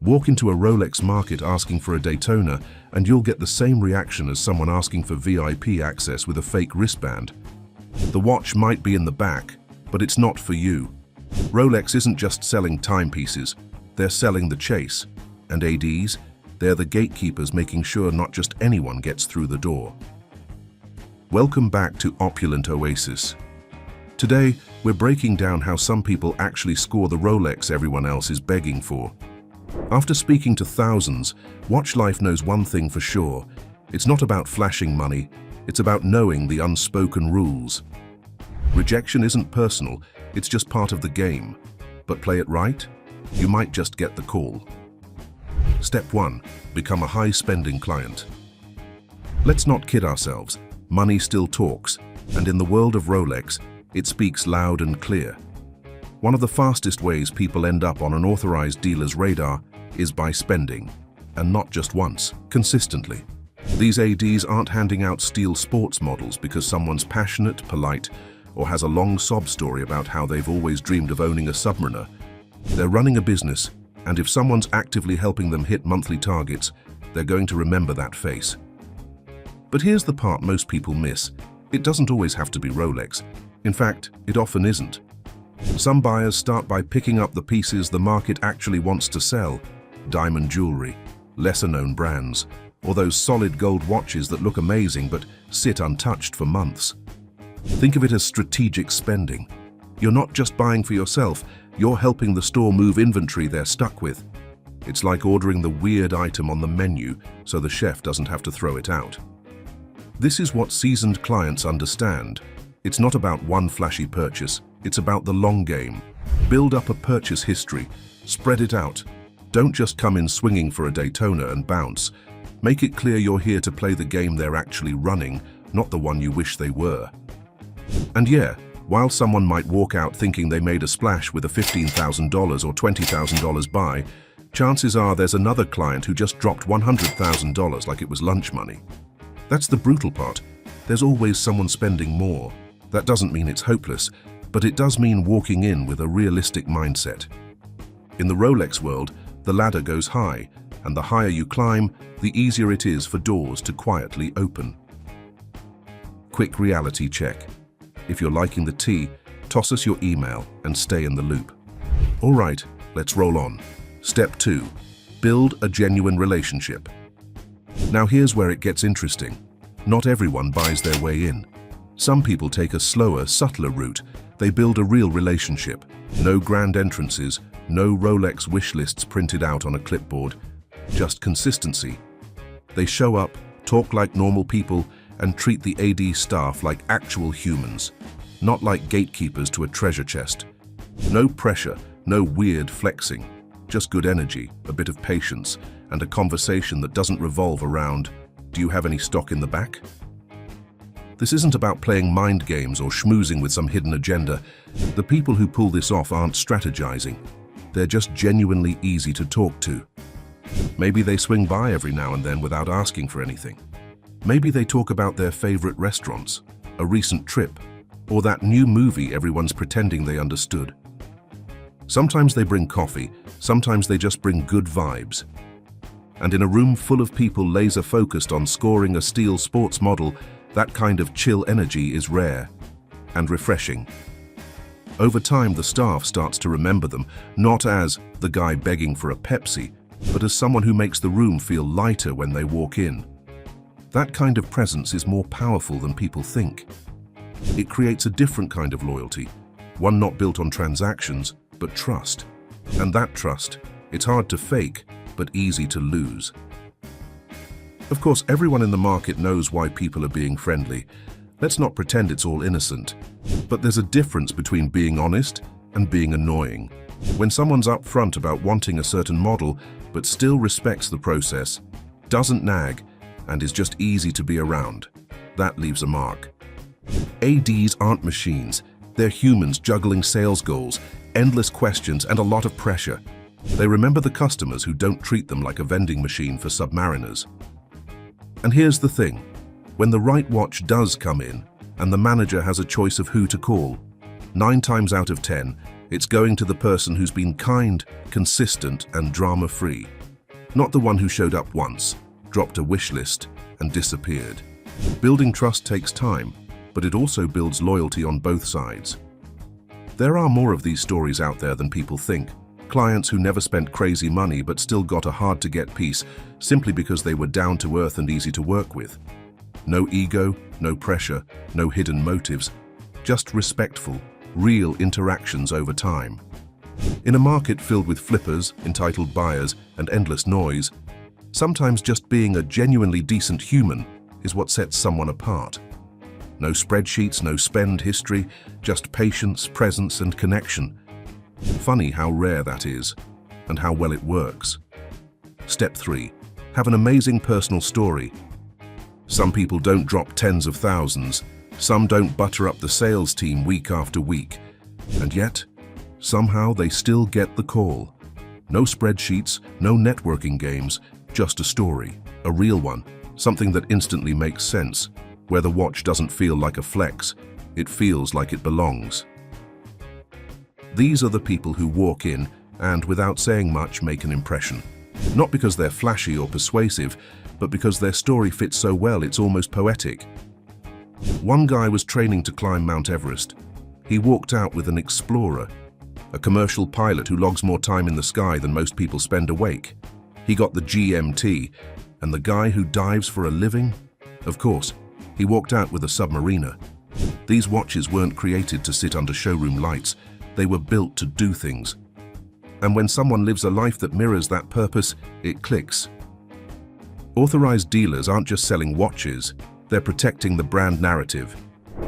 Walk into a Rolex market asking for a Daytona and you'll get the same reaction as someone asking for VIP access with a fake wristband. The watch might be in the back, but it's not for you. Rolex isn't just selling timepieces, they're selling the chase. And ADs, they're the gatekeepers making sure not just anyone gets through the door. Welcome back to Opulent Oasis. Today, we're breaking down how some people actually score the Rolex everyone else is begging for. After speaking to thousands, Watch Life knows one thing for sure. It's not about flashing money, it's about knowing the unspoken rules. Rejection isn't personal, it's just part of the game. But play it right, you might just get the call. Step 1. Become a high-spending client. Let's not kid ourselves, money still talks, and in the world of Rolex, it speaks loud and clear. One of the fastest ways people end up on an authorized dealer's radar is by spending, and not just once, consistently. These ADs aren't handing out steel sports models because someone's passionate, polite, or has a long sob story about how they've always dreamed of owning a Submariner. They're running a business, and if someone's actively helping them hit monthly targets, they're going to remember that face. But here's the part most people miss. It doesn't always have to be Rolex. In fact, it often isn't. Some buyers start by picking up the pieces the market actually wants to sell: diamond jewelry, lesser-known brands, or those solid gold watches that look amazing but sit untouched for months. Think of it as strategic spending. You're not just buying for yourself, you're helping the store move inventory they're stuck with. It's like ordering the weird item on the menu so the chef doesn't have to throw it out. This is what seasoned clients understand. It's not about one flashy purchase, it's about the long game. Build up a purchase history, spread it out. Don't just come in swinging for a Daytona and bounce. Make it clear you're here to play the game they're actually running, not the one you wish they were. And yeah, while someone might walk out thinking they made a splash with a $15,000 or $20,000 buy, chances are there's another client who just dropped $100,000 like it was lunch money. That's the brutal part. There's always someone spending more. That doesn't mean it's hopeless, but it does mean walking in with a realistic mindset. In the Rolex world, the ladder goes high, and the higher you climb, the easier it is for doors to quietly open. Quick reality check. If you're liking the tea, toss us your email and stay in the loop. All right, let's roll on. Step 2. Build a genuine relationship. Now here's where it gets interesting. Not everyone buys their way in. Some people take a slower, subtler route. They build a real relationship. No grand entrances, no Rolex wish lists printed out on a clipboard. Just consistency. They show up, talk like normal people, and treat the AD staff like actual humans, not like gatekeepers to a treasure chest. No pressure, no weird flexing, just good energy, a bit of patience, and a conversation that doesn't revolve around, "Do you have any stock in the back?" This isn't about playing mind games or schmoozing with some hidden agenda. The people who pull this off aren't strategizing. They're just genuinely easy to talk to. Maybe they swing by every now and then without asking for anything. Maybe they talk about their favorite restaurants, a recent trip, or that new movie everyone's pretending they understood. Sometimes they bring coffee, sometimes they just bring good vibes. And in a room full of people laser-focused on scoring a steel sports model, that kind of chill energy is rare and refreshing. Over time, the staff starts to remember them, not as the guy begging for a Pepsi, but as someone who makes the room feel lighter when they walk in. That kind of presence is more powerful than people think. It creates a different kind of loyalty, one not built on transactions, but trust. And that trust, it's hard to fake, but easy to lose. Of course, everyone in the market knows why people are being friendly. Let's not pretend it's all innocent. But there's a difference between being honest and being annoying. When someone's upfront about wanting a certain model, but still respects the process, doesn't nag, and is just easy to be around, that leaves a mark. ADs aren't machines. They're humans juggling sales goals, endless questions, and a lot of pressure. They remember the customers who don't treat them like a vending machine for Submariners. And here's the thing. When the right watch does come in, and the manager has a choice of who to call, 9 times out of 10, It's going to the person who's been kind, consistent, and drama-free. Not the one who showed up once, dropped a wish list, and disappeared. Building trust takes time, but it also builds loyalty on both sides. There are more of these stories out there than people think. Clients who never spent crazy money but still got a hard-to-get piece simply because they were down to earth and easy to work with. No ego, no pressure, no hidden motives, just respectful, real interactions over time. In a market filled with flippers, entitled buyers, and endless noise, sometimes just being a genuinely decent human is what sets someone apart. No spreadsheets, no spend history, just patience, presence, and connection. Funny how rare that is, and how well it works. Step 3. Have an amazing personal story. Some people don't drop tens of thousands, some don't butter up the sales team week after week, and yet, somehow they still get the call. No spreadsheets, no networking games, just a story, a real one, something that instantly makes sense, where the watch doesn't feel like a flex, it feels like it belongs. These are the people who walk in and, without saying much, make an impression. Not because they're flashy or persuasive, but because their story fits so well it's almost poetic. One guy was training to climb Mount Everest. He walked out with an explorer, a commercial pilot who logs more time in the sky than most people spend awake. He got the GMT, and the guy who dives for a living? Of course, he walked out with a submariner. These watches weren't created to sit under showroom lights, they were built to do things. And when someone lives a life that mirrors that purpose, it clicks. Authorized dealers aren't just selling watches, they're protecting the brand narrative.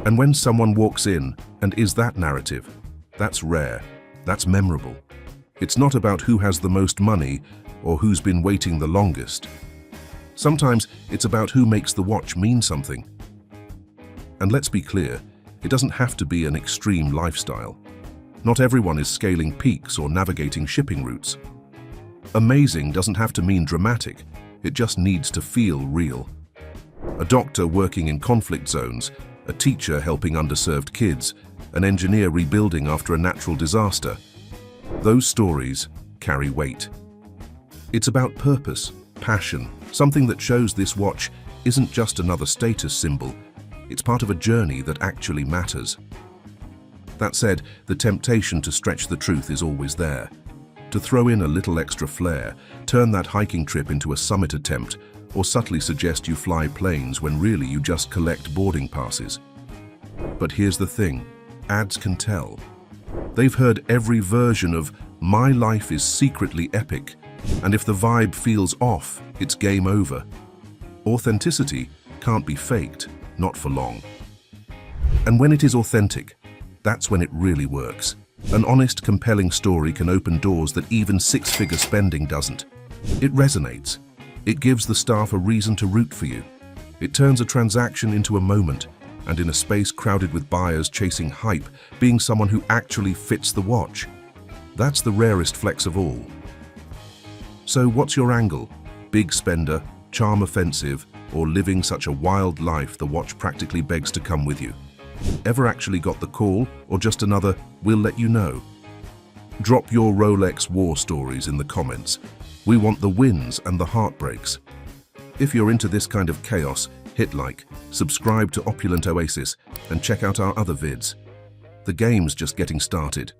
And when someone walks in and is that narrative, that's rare, that's memorable. It's not about who has the most money or who's been waiting the longest. Sometimes it's about who makes the watch mean something. And let's be clear, it doesn't have to be an extreme lifestyle. Not everyone is scaling peaks or navigating shipping routes. Amazing doesn't have to mean dramatic, it just needs to feel real. A doctor working in conflict zones, a teacher helping underserved kids, an engineer rebuilding after a natural disaster. Those stories carry weight. It's about purpose, passion, something that shows this watch isn't just another status symbol, it's part of a journey that actually matters. That said, the temptation to stretch the truth is always there. To throw in a little extra flair, turn that hiking trip into a summit attempt, or subtly suggest you fly planes when really you just collect boarding passes. But here's the thing, ads can tell. They've heard every version of "my life is secretly epic," and if the vibe feels off, it's game over. Authenticity can't be faked, not for long. And when it is authentic, that's when it really works. An honest, compelling story can open doors that even six-figure spending doesn't. It resonates. It gives the staff a reason to root for you. It turns a transaction into a moment, and in a space crowded with buyers chasing hype, being someone who actually fits the watch. That's the rarest flex of all. So what's your angle? Big spender, charm offensive, or living such a wild life the watch practically begs to come with you? Ever actually got the call, or just another "we'll let you know"? Drop your Rolex war stories in the comments. We want the wins and the heartbreaks. If you're into this kind of chaos, hit like, subscribe to Opulent Oasis, and check out our other vids. The game's just getting started.